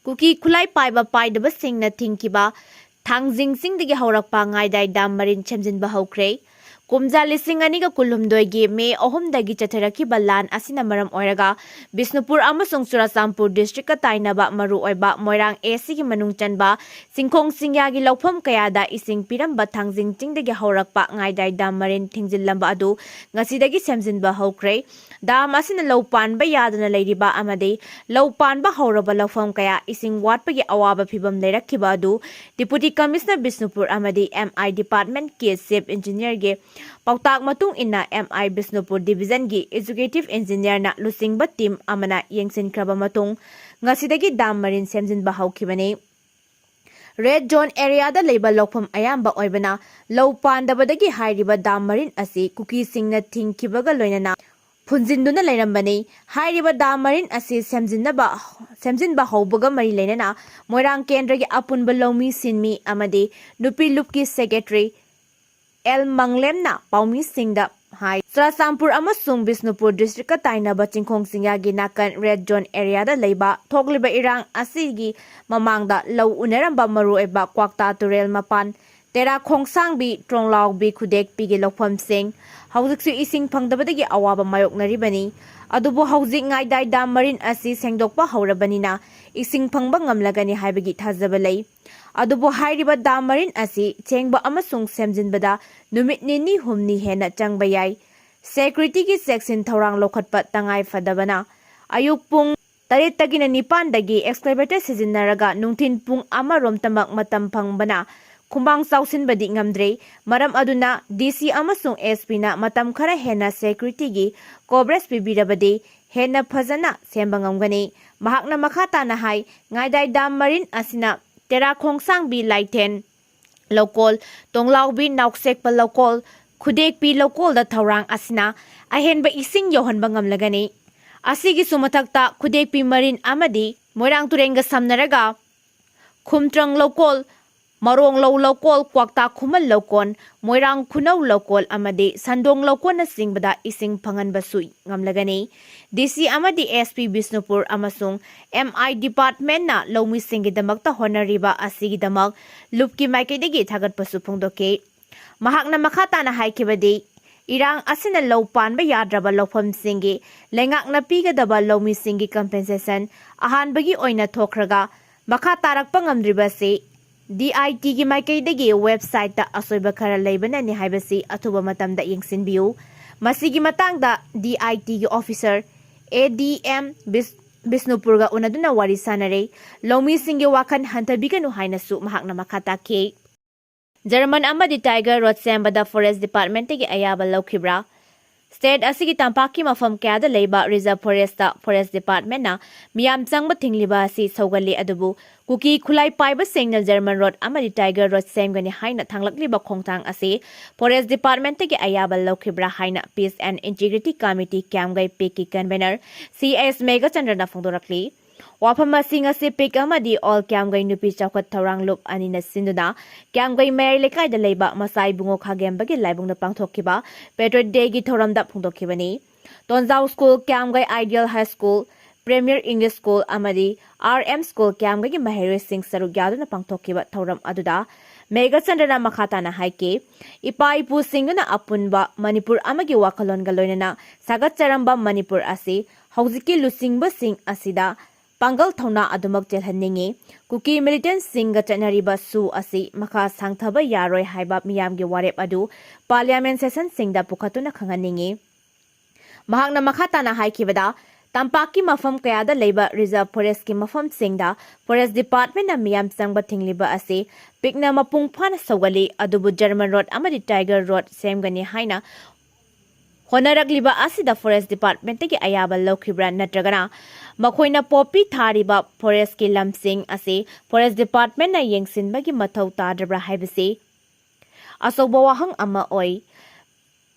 Kuki Khutlai Paiba Paidaba Singna Thingkhiba Thangjing Singdagi haurakpa ngaidai dam marin chemjinba haukhre Kumja lising aniga kulhumdoi May 3 chatharakhiba lan asina maram oiraga Bisnupur amasung Churachampur district tainaba maru oiba Moirang AC gi manung chanba Singkhong Singyagi laufam kayada ising piramba Thangjing Chingdagi haurakpa ngaidai dam marin thingjillamba adu ngasidagi semjinba haukhre Dam asina laupan ba yadana leiriba amade laupan ba hauraba laufam kaya ising watpagi awaba phibam leirakhiba adu Deputy Commissioner Bisnupur amade MI Department ke Chief Engineer ge Pautak matung inna MI Bisnupur Division gi Executive Engineer na lusingba team amana yengsin kraba matung ngasidagi dam marin semjinba haukhibani Red Zone area da labor lokpam ayamba oibana low pandabadagi hyriba dam marin asi Kuki Singna Thingkhibaga loinana Punjinduna Lairambani, hyriba dam marin asi semjinba haubaga mari lainana Moirang Kendragi apunba lomi sinmi amade Nupi Lupki Secretary El Manglemna Paumi Singda Hai Churachampur amasung Bisnupur district tainaba Chingkhong Singyagi nakan Red Zone area da leiba thogliba irang asigi mamangda low uneramba maru eba kwakta turel mapan Tera khongsangbi tronglawbi khudek pigi lokpham sing haujiksu ising phangdabadagi awaba mayoknaribani adubu haujik ngaidai dam marin asi sengdokpa haurabanina ising phangba ngamlagani haibagi thajaba lei adubu hyriba dam marin asi chengba amasung semjinbada numit nini humni hena changba yai security gi section thorang lokhatpa tangai fadabana ayuk pung 8 dagi excavator sijinnaraga nungthin pung amarom tamak matam phangbana Kumbang sausin badi ngamdre maram aduna DC amasung SP na matam khara hena security gi cobras pibirabade hena phajana semba ngamgani mahakna makhata na hai ngaidai dam marin asina tera khongsang bi laiten local tonglaw bi nauksek pa local khudek pi local da thorang asina ahen ba ising yohan bangam lagani asigi sumathakta khudek pi marin amadi moirang turenga samnaraga khumtrang local Marong low local kwakta khumal lokon moirang khunau local amade sandong lokon na singbada ising phangan basui ngamlagani DC amadi SP Bisnupur amasung MI department na lomi singi damakta honoriba asigi damak lupki maikidegi thagat pasu phongdoke mahakna makhata na haikibadi irang asina low pan ba yadraba lofam singi lengak na pigadaba lomi singi compensation ahan bagi oina thokraga makha tarak pangamdriba se DIT gi maikaidagi website ta asoiba khara leibana ni haibasi athuba matamda yengsinbiu masigi matangda DIT gi officer ADM Bisnupur ga unaduna wari sanare lomi singi wakan hantabiganu hainasu mahakna makhata ke German amadi Tiger Road sembada Forest Department gi ayaba lokhibra State asigi tampaki mafam kya da leiba Reserve Forest Department na miyam changba thingliba si saugali adubu Kuki Khutlai Paiba Singna German Road amadi Tiger Road semgani haina thanglakliba khongthang asi Forest Department gi ayaba lokhibra haina Peace and Integrity Committee Kyamgai Peki convener CS Mega Chandra phongdorakli Wafama singa si pik amadi all Kyamgai nupi chawkhat thorang lup anina sinduna Kyamgai Mayor lekai da leiba masai bungo khagembagi laibungna pangthokkiba Patriot Day gi thoramda phongdokkibani Tonjau School Kyamgai Ideal High School Premier English School amadi RM School Kyamgai gi Mahiroi Singh Saruk yaduna pangthokkiba thoram aduda Mega Chandra makhata na haike ipa ipu singuna apunba Manipur amagi wakalon galoinana sagat charamba Manipur asi haujiki lusingba sing asida Pangal thona adumak jelhanningi Kuki militant singa chanariba su asi makha sangthaba yaroi haiba miyamgi warep adu parliament session singda pukhatuna khanganingi mahakna makhata na haikibada tampaki mafam kayada leiba reserve forest ki mafam singda forest department na miyam sangba thingliba asi pikna mapung phana sogali adubu German Road amadi Tiger Road semgani haina Honaragliba asida Forest Department ki ayaba lokhibra natragana makhoina popi thariba forest ki lamsing ase Forest Department na yengsinbagi mathau tadabra haibase asoba wahang ama oi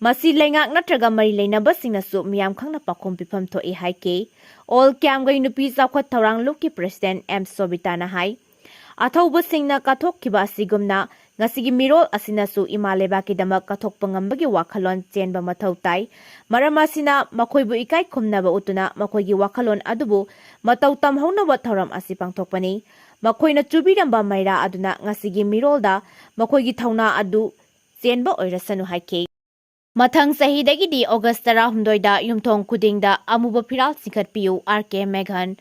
masi lengak natraga mari leinaba singnasu miyam khangna pakhom pifam thoi haike all Kyamgai nupi chawkhat thorang lukki president M Sobita na hai athauba singna kathok kiba sigumna ngasigi mirol asinasu ima lebakidama kathokpa ngambagi wakhalon chenba mathau tai maram asina makhoibu ikai khumnaba utuna makhoigi wakhalon adubu matau tamhaunaba thoram asi pangthokpani makhoina chubiramba maira aduna ngasigi mirolda makhoigi thauna adu chenba oirasanu haike mathang sahidagidi August 16 da yumthong kudingda amuba phiral sikhatpiu RK Meghan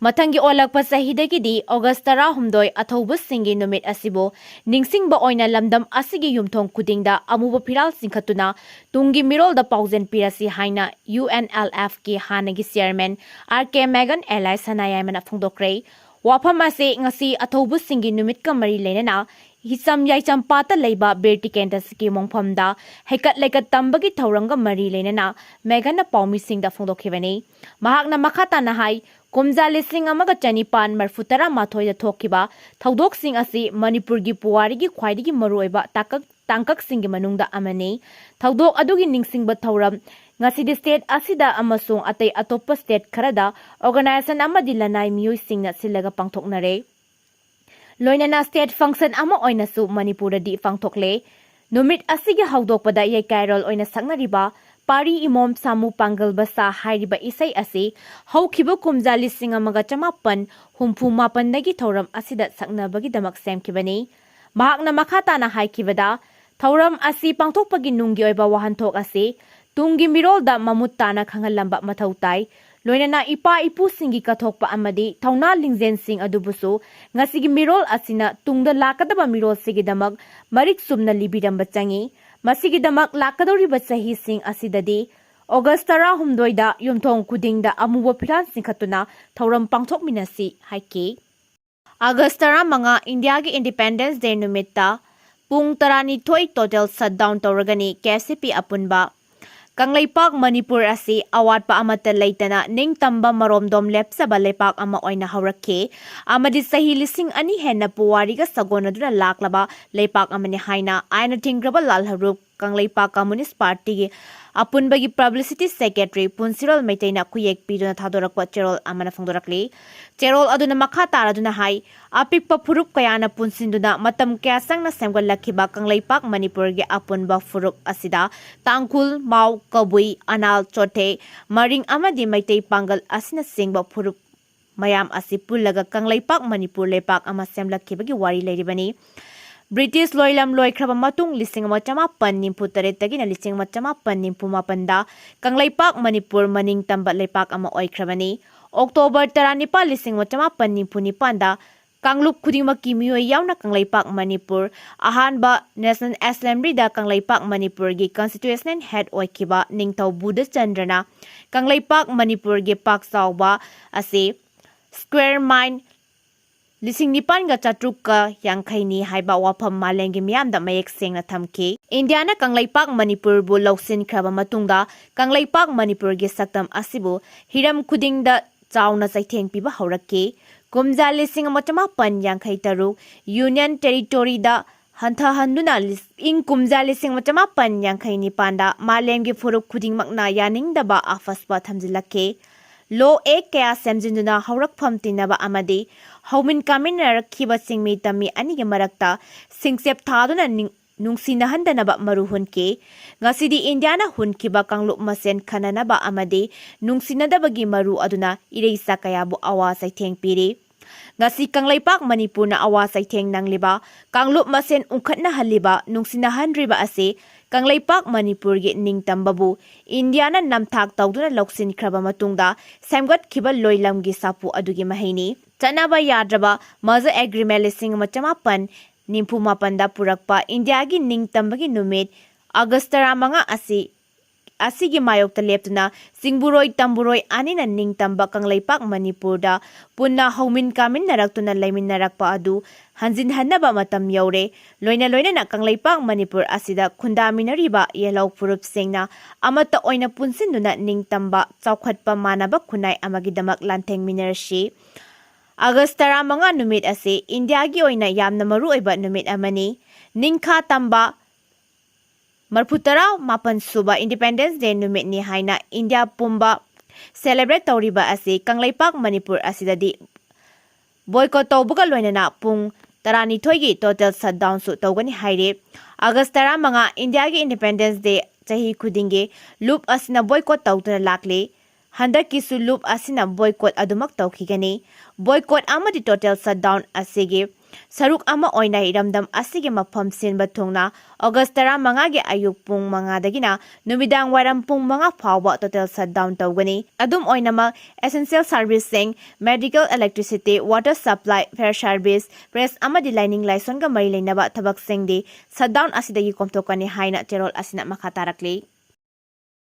Mathangi olakpa sahidagidi August 16 athauba singi numit asibo ningsingba oina lamdam asigi yumthong kudingda amuba phiral singkhatuna tungi mirolda pauzen pirasi haina UNLF ki hanagi chairman RK Meghan Eli Sanayamana phongdokre wafam ase ngasi athauba singi numit ka mari lenana Hisam yaisam pata leiba berti kentas ki mongphamda hekat lekat tambagi thauranga mari lenana Meghan na paumi singda phongdokhibani mahakna makhata na hai Kumja lising amaga chanipan marfutara mathoida thokiba thaudok sing asi Manipur gi puwari gi khwaidi gi maruiba tangkak sing gi manungda amani thaudok adugi ningsingba thauram ngasi state asida amasung atei atoppa state kharada organization amadi lanai miyoi singna silaga pangthoknare loinana state function ama oina su Manipur di pangthokle numit asigi haudokpada ye kairol oina sangnariba Pari imom samu pangal basa hyriba isai ase haukiba kumja lising amaga chamapan humpu mapan dagi thoram asida saknabagi damak semkibani mahakna makhata na haikibada thoram asi pangthokpagi nunggi oiba wahanthok ase tungi mirolda mamutta na khangalamba mathautai loinana ipa ipu singi kathokpa amadi thauna lingzen sing adubusu ngasigi mirol asina tungda lakadaba mirol sigi damak marik sumna libiramba changi Masigi damak lakadori basahi sing asidadi August 16 da yumthong kudingda amuba phiran singkhatuna thauram pangthok minasi haike August 15 India gi Independence Day numitta pung 12 total shutdown tawragani KCP apunba Kanglaipak Manipur asi awatpa amata leitana ningtamba maromdom lepsaba lepak ama oina haurakhe amadi sahi lising ani hena puwariga sagonaduna laklaba lepak amani haina aina Thingkhiba lalharup Kanglaipak Communist Party gi apunbagi publicity secretary Punsirol Maitaina kuyek piduna thadorakpa cherol amana phongdorakli cherol aduna makha taraduna hai apikpa phurup kayana punsinduna matam kya sangna semgal lakhiba Kanglaipak Manipur gi apunba phurup asida tangkul mau kabui anal chote maring amadi maitai pangal asina singba phurup mayam asi pullaga Kanglaipak Manipur lepak ama semlakhibagi wari leiribani British loilam loikraba matung lising machama pan nimpu taretagi na lising machama pan nimpu mapanda Kanglaipak Manipur maning tamba lepak ama oikrabani October 19 lising machama pan nimpu nipanda Kanglup khudimaki miyoi yauna Kanglaipak Manipur ahanba National Assembly da Kanglaipak Manipur gi constitutional head oikiba ningthau Buddha Chandrana Kanglaipak Manipur gi pak sawba ase square mile Lising nipan ga chatruka yangkhaini haiba wafam malengi miyamda mayek sengna thamki Indiana Kanglaipak Manipur bu lausin khraba matungda Kanglaipak Manipur gi saktam asibu hiram khudingda chauna saitheng piba haurakki kumja lising machama pan yangkhai taru Union Territory da hantha handuna ing kumja lising machama pan yangkhai ni panda malengi furup khuding makna yaningdaba afaspa thamjilakhe Lo ek kaya semjinduna haurak pham tinaba amadi haumin kamin rakhiba singmi tami anigi marakta singsep thaduna nungsina handanaba maru hunke ngasidi Indiana hunkiba kanglup masen khananaba amadi nungsinadabagi maru aduna ireisa kayabu awa saitheng piri ngasi Kanglaipak Manipur na awa saitheng nangliba kanglup masen ungkhatna haliba nungsina hanriba ase Kanglaipak Manipur gi ningtambabu Indiana namthak tawduna loksin khraba matungda semgat khiba loilam gi sapu adugi mahaini chanaba yadraba maza agreement lising machamapan nimpu mapanda purakpa India gi ningtambagi numit August 15 asigi mayokta leptuna singburoi tamburoi anina ningtamba Kanglaipak Manipur da punna haumin kamin naraktuna laimin narakpa adu hanjin hannaba matam yaure loina na Kanglaipak Manipur asida khundaminariba yelau purup singna amata oina punsinduna ningtamba chawkhatpa manaba khunai amagidamak lantheng minarshi August 15 numit ase India gi oina yamna maru oiba numit amani ningkha tamba Marputara mapan suba Independence Day numit ni haina India pumba celebrate tawriba ase Kanglaipak Manipur asidadi boycott tawbuga loinana pung ꯇꯔꯥꯅꯤꯊꯣꯏꯒꯤ total ꯁꯠꯗꯥꯎꯟꯁꯨ ꯇꯧꯒꯅꯤ ꯍꯥꯏꯔꯦ꯫ ꯑꯥꯒꯁ 15 ꯏꯟꯗꯤꯌꯥꯒꯤ independence ꯗꯦ ꯆꯍꯤ ꯈꯨꯗꯤꯡꯒꯤ ꯂꯨꯞ ꯑꯁꯤꯅ boycott ꯇꯧꯗꯨꯅ ꯂꯥꯛꯂꯤ꯫ ꯍꯟꯗꯛꯀꯤꯁꯨ ꯂꯨꯞ ꯑꯁꯤꯅ ꯕꯣꯏꯀꯣꯠ ꯑꯗꯨꯃꯛ ꯇꯧꯈꯤꯒꯅꯤ꯫ ꯕꯣꯏꯀꯣꯠ ꯑꯃꯗꯤ ꯇꯣꯇꯦꯜ ꯁꯠꯗꯥꯎꯟ ꯑꯁꯤꯒꯤ ꯁꯔꯨꯛ ꯑꯃ ꯑꯣꯏꯅ ꯏꯔꯝꯗꯝ ꯑꯁꯤꯒꯤ ꯃꯐꯝ ꯁꯤꯟꯕ ꯊꯨꯡꯅ ꯑꯣꯒꯁ 15ꯒꯤ ꯑꯌꯨꯛ ꯄꯨꯡ 5ꯗꯒꯤꯅ ꯅꯨꯃꯤꯗꯥꯡ ꯋꯥꯏꯔꯝ ꯄꯨꯡ 5 ꯐꯥꯎꯕ ꯇꯣꯇꯦꯜ ꯁꯠꯗꯥꯎꯟ ꯇꯧꯒꯅꯤ꯫ ꯑꯗꯨꯝ ꯑꯣꯏꯅꯃꯛ ꯑꯦꯁꯦꯟꯁꯤꯌꯦꯜ ꯁꯔꯚꯤꯁꯁꯤꯡ, medical, electricity, water supply, fair service, press ꯑꯃꯗꯤ ꯂꯥꯏꯅꯤꯡ ꯂꯥꯏꯁꯣꯟꯒ ꯃꯔꯤ ꯂꯩꯅꯕ ꯊꯕꯛꯁꯤꯡꯗꯤ ꯁꯠꯗꯥꯎꯟ ꯑꯁꯤꯗꯒꯤ ꯀꯣꯝꯊꯣꯛꯀꯅꯤ ꯍꯥꯏꯅ ꯆꯦꯔꯣꯜ ꯑꯁꯤꯅ ꯃꯈꯥ ꯇꯥꯔꯛꯂꯤ꯫